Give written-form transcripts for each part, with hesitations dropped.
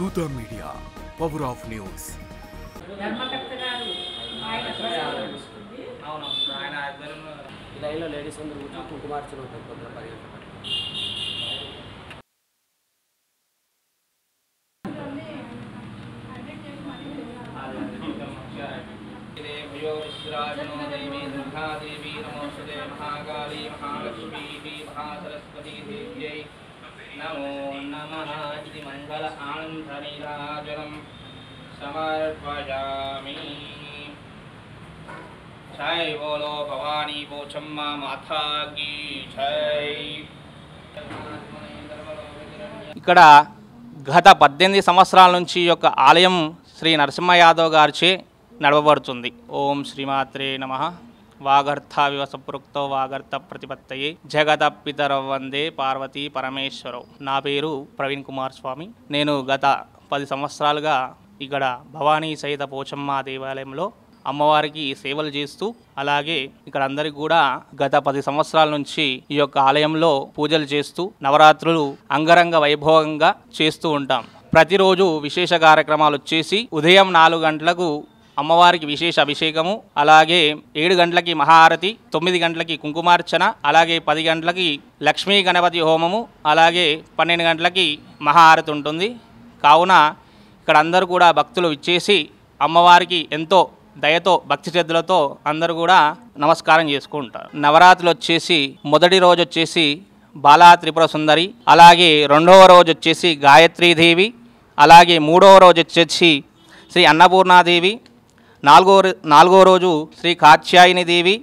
Dootha media, power of news. ధర్మకర్త గారు ఆయన లైన్లో లేడీస్ అందరూ కూర్చొని కుంకుమార్చన ఉంటుంది పొద్దున 10 గంటలకు. देवी दुर्गा देवी नमोस्तुते महाकाली महालक्ष्मी महासरस्वती देव्यै नमो नमः इति मंगल आनंदनीराजनं समर्पयामि। जय बोलो भवानी पोचम्मा माता की जय। ఇక్కడ గత 18 సంవత్సరాల నుంచి ఈ యొక్క ఆలయం శ్రీ నరసింహ యాదవ్ గారిచే నడవబడుతుంది. ఓం శ్రీమాత్రే నమః. వాగర్థ వివసప్రోక్తో వాగర్థ ప్రతిపత్తయే జగత పితరౌ వందే పార్వతీ పరమేశ్వరౌ. నా పేరు ప్రవీణ్ కుమార్ స్వామి. నేను గత 10 సంవత్సరాలుగా ఇక్కడ భవానీ సహిత పోచమ్మ దేవాలయంలో అమ్మవారికి సేవలు చేస్తూ, అలాగే ఇక్కడ అందరికి కూడా గత 10 సంవత్సరాల నుంచి ఈ యొక్క ఆలయంలో పూజలు చేస్తూ నవరాత్రులు అంగరంగ వైభవంగా చేస్తూ ఉంటాం. ప్రతిరోజు విశేష కార్యక్రమాలు వచ్చేసి ఉదయం 4 గంటలకు అమ్మవారికి విశేష అభిషేకము, అలాగే 7 గంటలకి మహాఆరతి, 9 గంటలకి కుంకుమార్చన, అలాగే 10 గంటలకి లక్ష్మీ గణపతి హోమము, అలాగే 12 గంటలకి మహాఆరతి ఉంటుంది. కావున ఇక్కడ అందరూ కూడా భక్తులు ఇచ్చేసి అమ్మవారికి ఎంతో దయతో భక్తి శ్రద్ధలతో అందరూ కూడా నమస్కారం చేసుకుంటారు. నవరాత్రులు వచ్చేసి మొదటి రోజు వచ్చేసి బాలా త్రిపుర సుందరి, అలాగే రెండవ రోజు వచ్చేసి గాయత్రీదేవి, అలాగే మూడవ రోజు వచ్చేసి శ్రీ అన్నపూర్ణాదేవి, నాలుగో రోజు శ్రీ కాత్యాయని దేవి,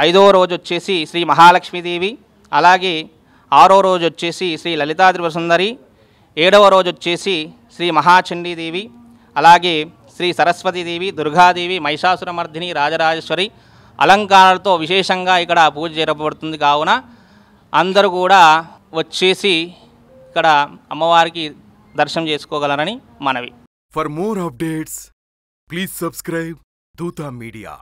ఐదవ రోజు వచ్చేసి శ్రీ మహాలక్ష్మీదేవి, అలాగే 6వ రోజు వచ్చేసి శ్రీ లలితా త్రిపుర సుందరి, 7వ రోజు వచ్చేసి శ్రీ మహాచండీదేవి, అలాగే శ్రీ సరస్వతీదేవి, దుర్గాదేవి, మహిషాసురమర్దిని, రాజరాజేశ్వరి అలంకారాలతో విశేషంగా ఇక్కడ పూజ జరపబడుతుంది. కావున అందరూ కూడా వచ్చేసి ఇక్కడ అమ్మవారికి దర్శనం చేసుకోగలరని మనవి. For more updates, please subscribe Dootaa Media.